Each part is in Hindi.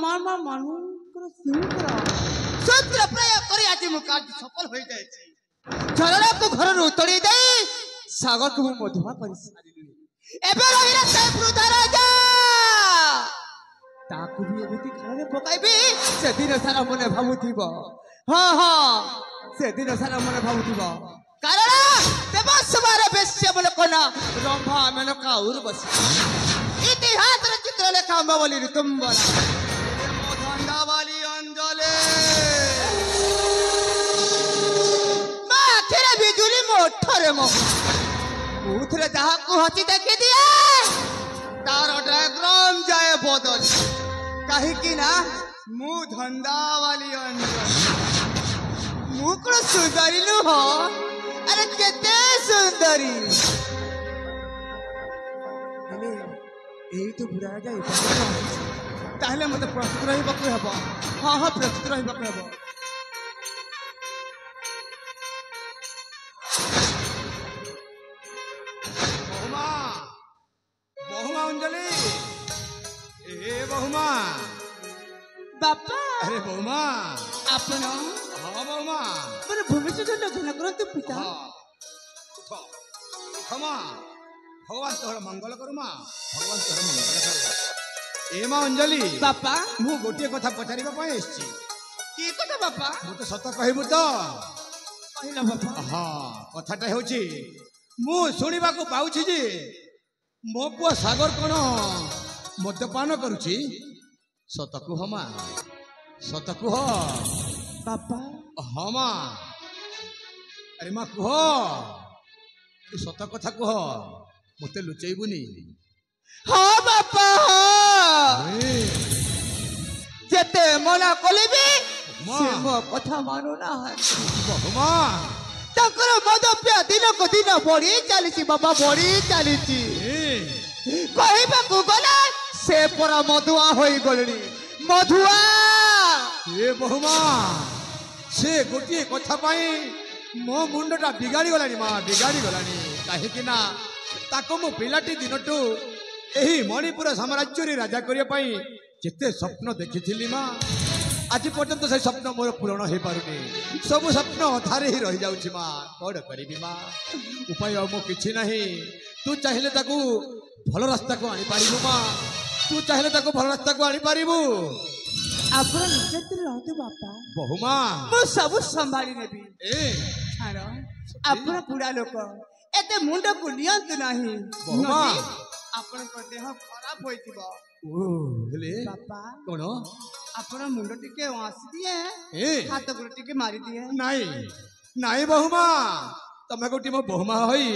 मामा मानुकर सिंहकर सूत्र प्रयोग करी आज मु कार्य सफल हो जाए झरना को घर रो तोड़ी दे सागर को मधुमा कर सारिली एबे रहिला से वृद्ध राजा ताकू भी एबे खाने पकाइबी से दिन सारा मने भाबुथिबो हां हां से दिन सारा मने भाबुथिबो कारण देवसभारे बेश्य बोले कोना रंभा मेनका उर बस इतिहास रे चित्र लेखा बोली ऋतुंबरा धंधा वाली अंजले मां खेरे बिजुली मोठरे मो उथरे जहा को हची देखि दिए तार डायग्राम जाए बदल कहि कि ना मु धंधा वाली अंजले मु को सुंदरी नु हो अरे केते सुंदरी हेले एई तो बुरा जाए ताहले मते प्रस्तुत रही बकु हबो हां हां प्रस्तुत रही बकु हबो बहुमा बहुमा अंजलि ए बहुमा बापा अरे बहुमा आपण हां बहुमा पर भूमिष्ठ लग्न करत पिता उठो क्षमा भगवान तोहर मंगल करुमा भगवान तोहर मंगल करू ए मां अंजलि बापा मु गोटे कथा पचारिबा पय एसची की कथा बापा मु तो सत कहबू तो कहिला बापा हां कथाटा होची मु सुनिबा को पाउछि जे मो पुआ सागर कोन मद्यपान करूची सत कुह मा सत कुह बापा हां मा अरे मा कुह सत कथा कुह मते लुचैबुनी हाँ बापा जेते मना कलिबी से मो कथा मानु ना है बहुमा तकर मद पे दिन को दिन बड़ी चलीची बाबा बड़ी चलीची कहिबा को गला से परा मधुआ होई गलनी मधुआ ए बहुमा से गोटी कथा पाई मो मुंडटा बिगाड़ी गलानी मां बिगाड़ी गलानी काहे कि ना ताको मो पिलाटी दिनटू एही मणिपुर साम्राज्य रे राजा करिया पाई जेते स्वप्न देखिथिली मां आज पर्यंत से स्वप्न मोर पूर्ण हो पारुनी सब स्वप्न अधारे ही रही जाउछि मां कोड करिबी मां उपाय मो किछि नाही तू चाहिले ताकू भलो रास्ता को आनी पारिबू मां तू चाहिले ताकू भलो रास्ता को आनी पारिबू आपण निश्चित रहते बापा बहुमा मो सब संभाली नेबी ए छाड़ो आपण बुढ़ा लोक एते मुंड को नियंत नाही बहुमा आपण को देह खराब होइतिबो ओ हेले बापा कोन आपण मुंड टिके वासी दिए ए हाथ को टिके मारी दिए नाही नाही बहुमा तमे गोटी मो बहुमा होई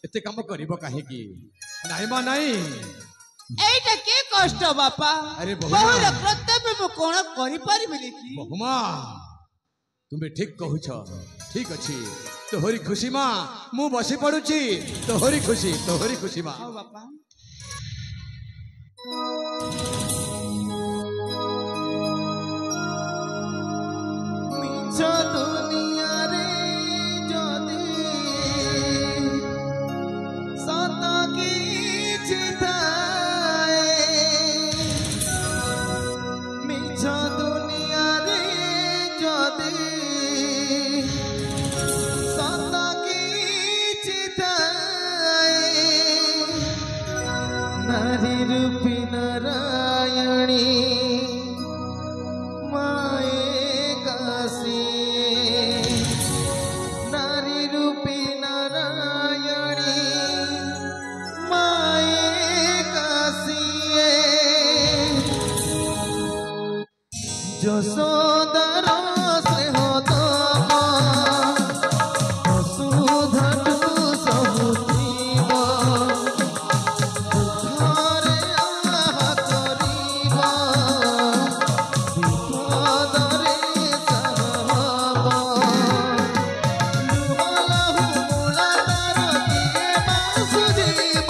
एते काम करिवो काहे की नाही मा नाही एटा के कष्ट बापा अरे बहुमा कर्तव्य मो कोन करि परिबे देखि बहुमा तुम्हें ठीक कहूछ ठीक अच्छी तोहरी खुशी माँ मु बसी पड़ुची तोहरी खुशी माँ बापा दुनिया रे जदी सत किछि थाए मिछ दुनिया रे जदी सत किछि थाए नारी रूपी नारायणी यशोदर स्नेह वसुधनु सबुथिब दुखरे आह करिब विपदरे सहब लुहलहु मूलधर किए बासुजीब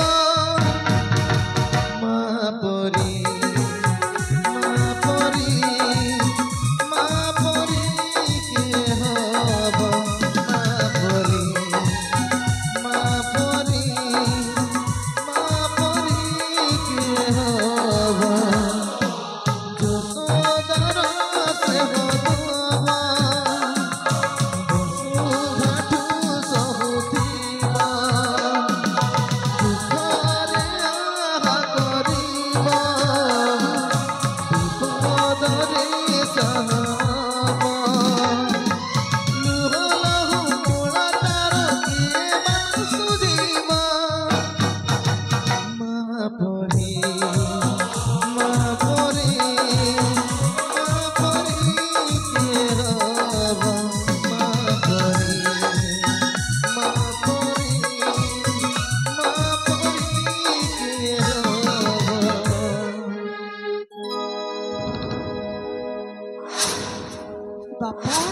बापा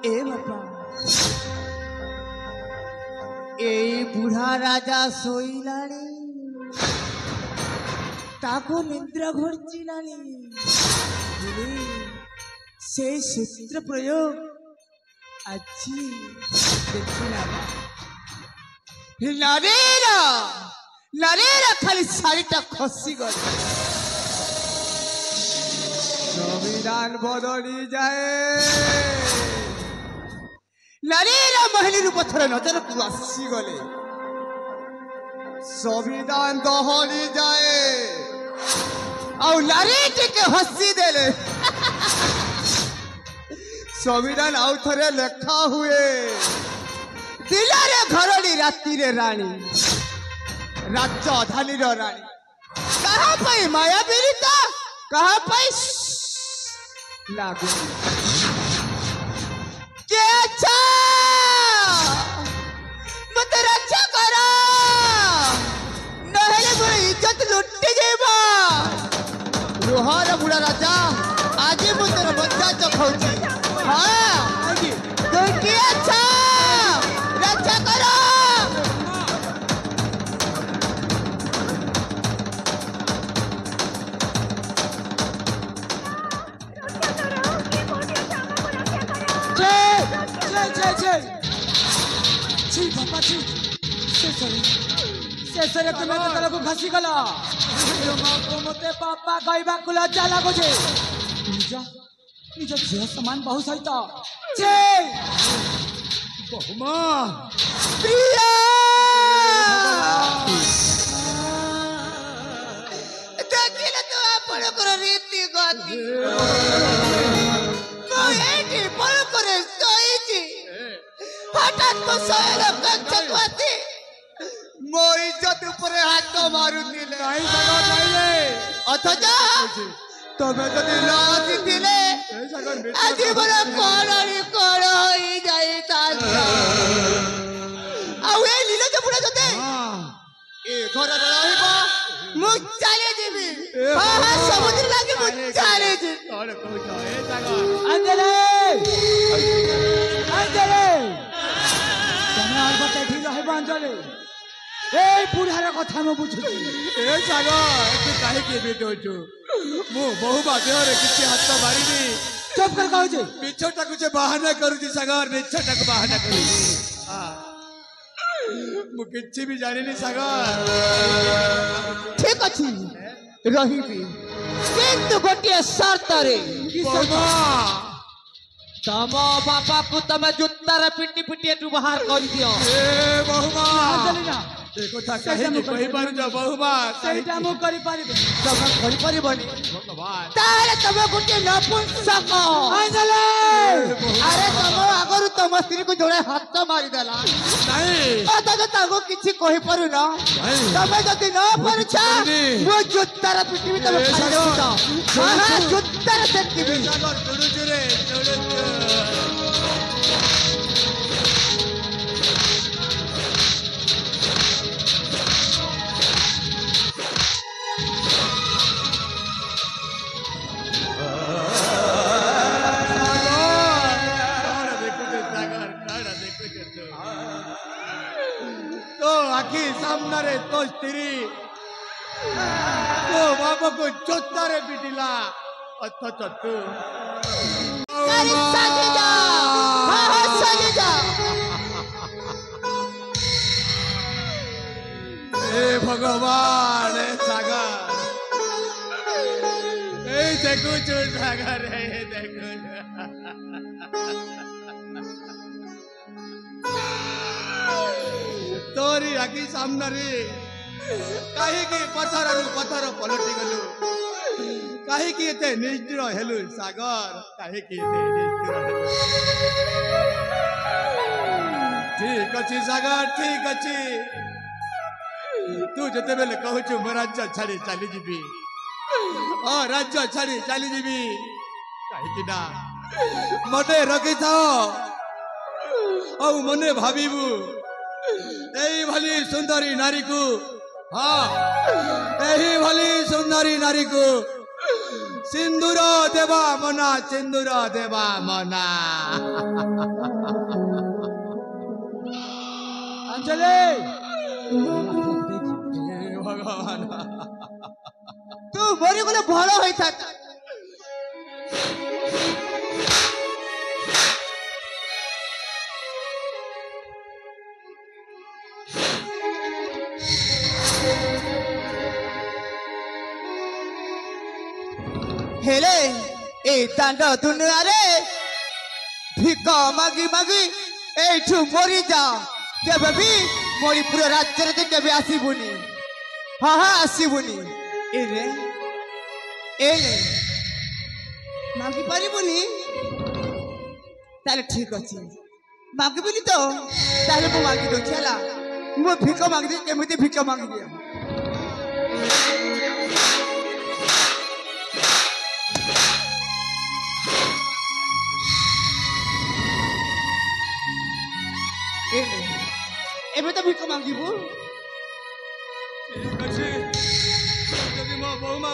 ए बापा ए बुढ़ा राजा शोइलाणी ताको निद्रा घोड़चिलाणी से सूत्र प्रयोग अच्छी देखिला नारेरा नारेरा खाली शाड़ीटा खसी गले संविधान बदली जाए नारेरा महिला पथर नजर को आसी गले संविधान दहली जाए और नारी टिके हसी देले संविधान आउ थरे लेखा हुए दिलारे घरड़ी राति रे रानी राज्य धानी रो रानी कहाँ पाई माया बीरिता कहाँ पाई लागू के अच्छा मत रक्षा करो नहले मोर इज्जत लुटी जेबा रोहर बुढ़ा राजा आज मु तोर बच्चा चखौची हाँ तो के अच्छा रक्षा करो शेषरे तुम तल को घसी गला मते पापा कहवा को लज्जा लागुचे निज निज झियो समान बहु सहित छे बहुमा प्रिया देखिले तो आपण कर रीति गति एठी पळ करे सईची हठात तो सयल कक्षकवती मो इज्जत ऊपर हाथ मारू दिले नहीं जगह नहीं अथच तमे जदि लाज दिले आज बड़ा कोड़री कोड़ होई जाई ताज आ ए लीला जे बुढ़ा जते ए घर रहइबो मु चले जेबी हां हां समुद्र लागे मु चले जे कोड़ कहू ए जगह अंजले अंजले तमे और बते ठीक रहइबो अंजले ए बुढ़ार कथा मु बुझु ए सागर तू काहे के बेटोचु मु बहु बादेरे किछि हाथ मारिनी चुप कर कहू जे मिछटा कुछ बहाना करू जी सागर मिछटा को बहाना करू हां मु किछि भी जानिनी सागर ठीक अछि रहिबी किंतु गोटिए शर्त रे की शर्त तम बापा को तमे जुत्तार पिटी पिटी एटु बाहर कर दियो ए बहुमा चलिना देखो था कहे नहीं कहि पारु जा बहुमा सेटा मु करि पारिबे तब करि परिबनी भगवान तारे तमे गुटे नपुंसक अंजले अरे तम आगरु तम स्त्री को जोड़े हाथ मारी देला नहीं दादा तागो किछि कहि पारु ना तमे जति न परछा मु जुत्तार पिटी भी तमे खाइ देबो हां हां जुत्तार सेटकी भी सागर जुडु जुरे जुडु आखी सामने रे तो स्त्री तो बाबा को चोत्ता रे पिटिला अथच तू साजे जा हां हां साजे जा ए भगवान ए सागर ए देखो जो सागर है देखो तोरी आखि सामने रे काहे की पथर पलटि गलु काहे की एते निष्ठुर हेलु सागर काहे की एते निष्ठुर हेलु ठीक अछि सागर ठीक अछि तू जते बेले कहू मो राज्य छाड़ी चली जीवी राज्य छाड़ी चली जीवी कहीं ना मते रखी थाओ औ मने भाबीबू एही भली सुंदरी नारी को हाँ एही भली सुंदरी नारी को सिंदूर देवा मना सिंदूर देवा मना अंजलि भगवान तू मरी गले ভালো হইতা हेले ए दांड दुनियारे भिक मागी मागी एठू मरी जा केबे भी मणिपुर राज्य रे केबे आसीबुनी हाँ हाँ आसीबुनी एरे एले मागी पारिबुनी ताले ठीक अछि मागबिनी तो ताले को मागी दो छला मो भिक मागी दे केमिति भिक मागी दे एबे तो भिक मांगीबू ठीक अछि जदि मो बहुमा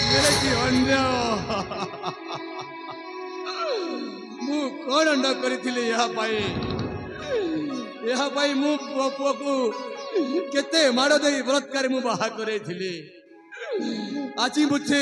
मेरे की अन्य मु कोन अंडा करिथिले यहा पाई मु पुआ को केते माड़ देई बलात्कार मु बाहा करैथिले आजी बुझे